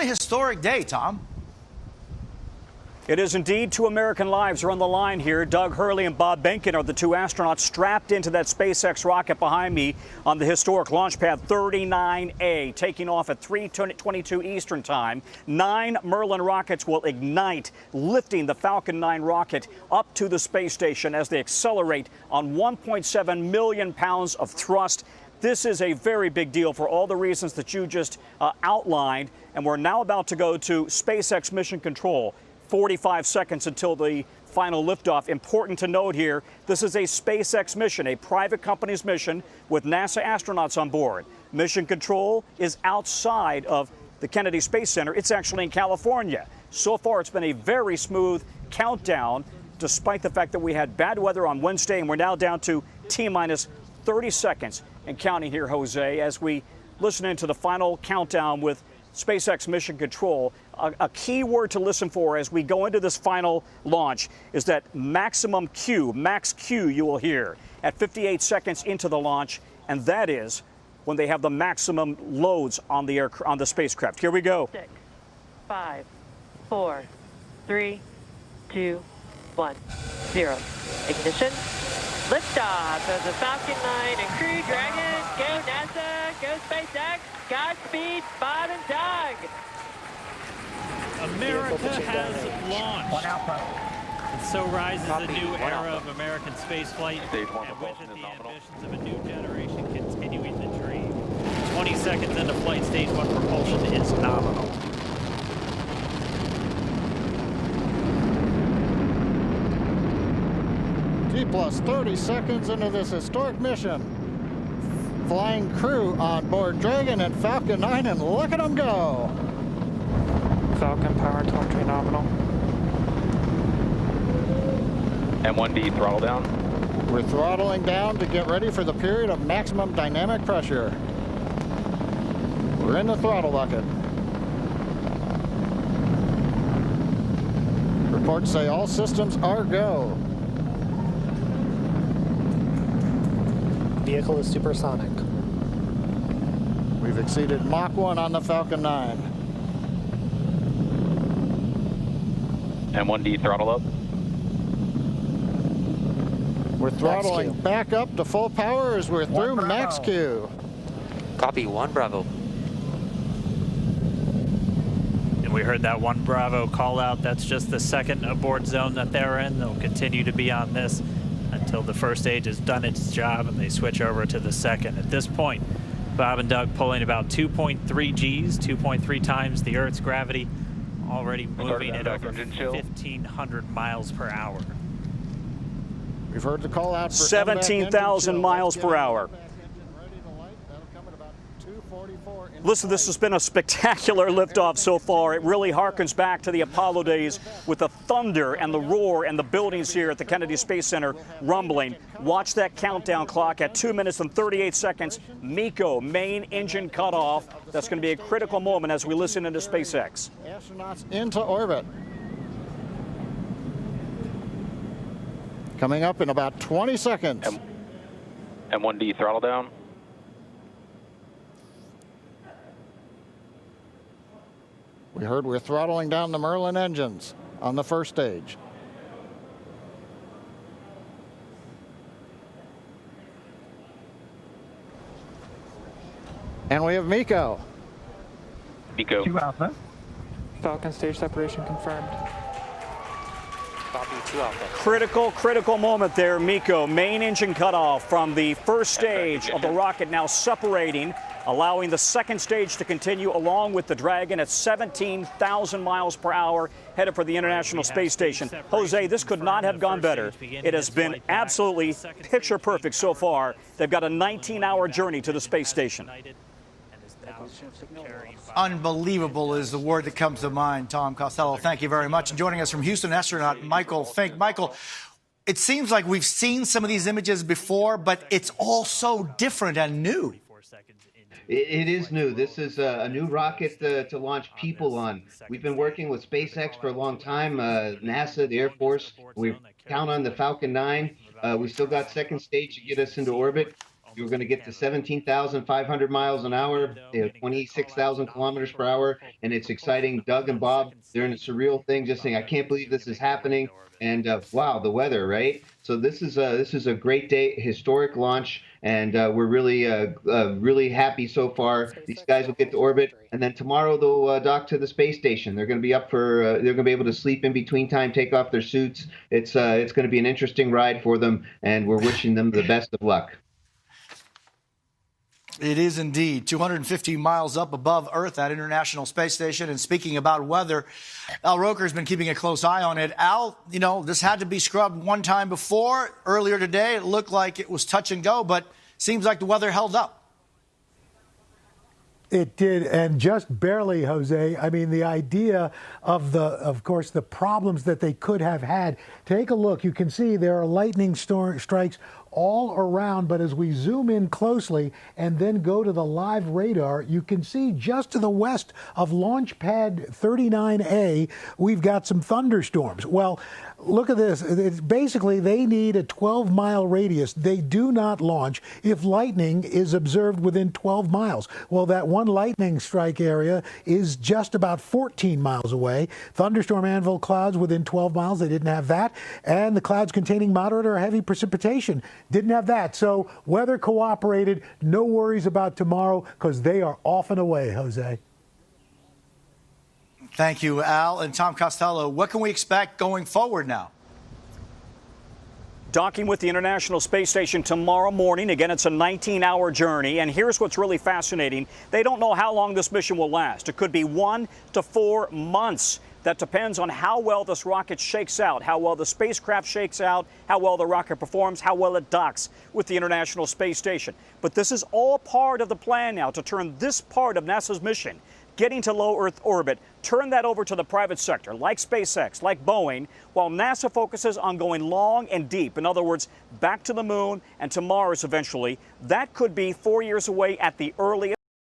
certainly a historic day, Tom. It is indeed. 2 American lives are on the line here. Doug Hurley and Bob Behnken are the 2 astronauts strapped into that SpaceX rocket behind me on the historic launch pad 39A, taking off at 3:22 Eastern Time. 9 Merlin rockets will ignite, lifting the Falcon 9 rocket up to the space station as they accelerate on 1.7 million pounds of thrust. This is a very big deal for all the reasons that you just outlined. And we're now about to go to SpaceX mission control. 45 seconds until the final liftoff. Important to note here, this is a SpaceX mission, a private company's mission with NASA astronauts on board. Mission control is outside of the Kennedy Space Center. It's actually in California. So far, it's been a very smooth countdown, despite the fact that we had bad weather on Wednesday, and we're now down to T-minus 30 seconds and counting here, Jose, as we listen into the final countdown with SpaceX Mission Control. A key word to listen for as we go into this final launch is that maximum Q, max Q you will hear at 58 seconds into the launch, and that is when they have the maximum loads on the spacecraft. Here we go. 6, 5, 4, 3, 2, 1, 0. Ignition. Liftoff of the Falcon 9 and Crew Dragon. Go NASA, go SpaceX. Godspeed, Bob and Doug. America has launched. And so rises a new era of American spaceflight, and with it the ambitions of a new generation continuing the dream. 20 seconds into flight, stage 1 propulsion is nominal. T plus 30 seconds into this historic mission. Flying crew on board Dragon and Falcon 9, and look at them go. Falcon power telemetry nominal. M1D throttle down. We're throttling down to get ready for the period of maximum dynamic pressure. We're in the throttle bucket. Reports say all systems are go. Vehicle is supersonic. We've exceeded Mach 1 on the Falcon 9. M1D throttle up. We're throttling back up to full power as we're through max Q. Copy, 1 Bravo. And we heard that 1 Bravo call out. That's just the second abort zone that they're in. They'll continue to be on this until the first stage has done its job and they switch over to the second. At this point, Bob and Doug pulling about 2.3 Gs, 2.3 times the Earth's gravity, already moving at over 1,500 miles per hour. We've heard the call out for 17,000 miles per hour. Listen, this has been a spectacular liftoff so far. It really harkens back to the Apollo days with the thunder and the roar and the buildings here at the Kennedy Space Center rumbling. Watch that countdown clock at 2 minutes and 38 seconds. MECO, main engine cutoff. That's going to be a critical moment as we listen into SpaceX. Astronauts into orbit. Coming up in about 20 seconds. M1D throttle down. We heard we're throttling down the Merlin engines on the first stage. And we have MECO. MECO. 2 Alpha. Falcon stage separation confirmed. Copy, 2 Alpha. Critical moment there, MECO. Main engine cutoff from the first stage of the rocket now separating, allowing the second stage to continue along with the Dragon at 17,000 miles per hour, headed for the International Space Station. Jose, this could not have gone better. It has been absolutely picture perfect so far. They've got a 19-hour journey to the space station. Unbelievable is the word that comes to mind, Tom Costello. Thank you very much. And joining us from Houston, astronaut Michael Fink. Michael, it seems like we've seen some of these images before, but it's all so different and new. It is new. This is a new rocket to launch people on. We've been working with SpaceX for a long time, NASA, the Air Force. We count on the Falcon 9. We still got second stage to get us into orbit. You're going to get to 17,500 miles an hour, 26,000 kilometers per hour, and it's exciting. Doug and Bob, they're in a surreal thing, just saying, "I can't believe this is happening." And wow, the weather, right? So this is a great day, historic launch, and we're really happy so far. These guys will get to orbit, and then tomorrow they'll dock to the space station. They're going to be up for they're going to be able to sleep in between time, take off their suits. It's going to be an interesting ride for them, and we're wishing them the best of luck. It is indeed 250 miles up above Earth at International Space Station. And speaking about weather, Al Roker's been keeping a close eye on it. Al, you know, this had to be scrubbed one time before. Earlier today, it looked like it was touch and go, but seems like the weather held up. It did, and just barely, Jose. I mean, the idea of course, the problems that they could have had. Take a look. You can see there are lightning strikes all around, but as we zoom in closely and then go to the live radar, you can see just to the west of Launch Pad 39A, we've got some thunderstorms. Well, look at this. It's basically, they need a 12-mile radius. They do not launch if lightning is observed within 12 miles. Well, that one lightning strike area is just about 14 miles away. Thunderstorm anvil clouds within 12 miles. They didn't have that. And the clouds containing moderate or heavy precipitation didn't have that. So weather cooperated. No worries about tomorrow because they are off and away, Jose. Thank you, Al. And Tom Costello, what can we expect going forward now? Docking with the International Space Station tomorrow morning. Again, it's a 19-hour journey. And here's what's really fascinating. They don't know how long this mission will last. It could be 1 to 4 months. That depends on how well this rocket shakes out, how well the spacecraft shakes out, how well the rocket performs, how well it docks with the International Space Station. But this is all part of the plan now to turn this part of NASA's mission, getting to low Earth orbit, turn that over to the private sector, like SpaceX, like Boeing, while NASA focuses on going long and deep. In other words, back to the moon and to Mars eventually. That could be 4 years away at the earliest.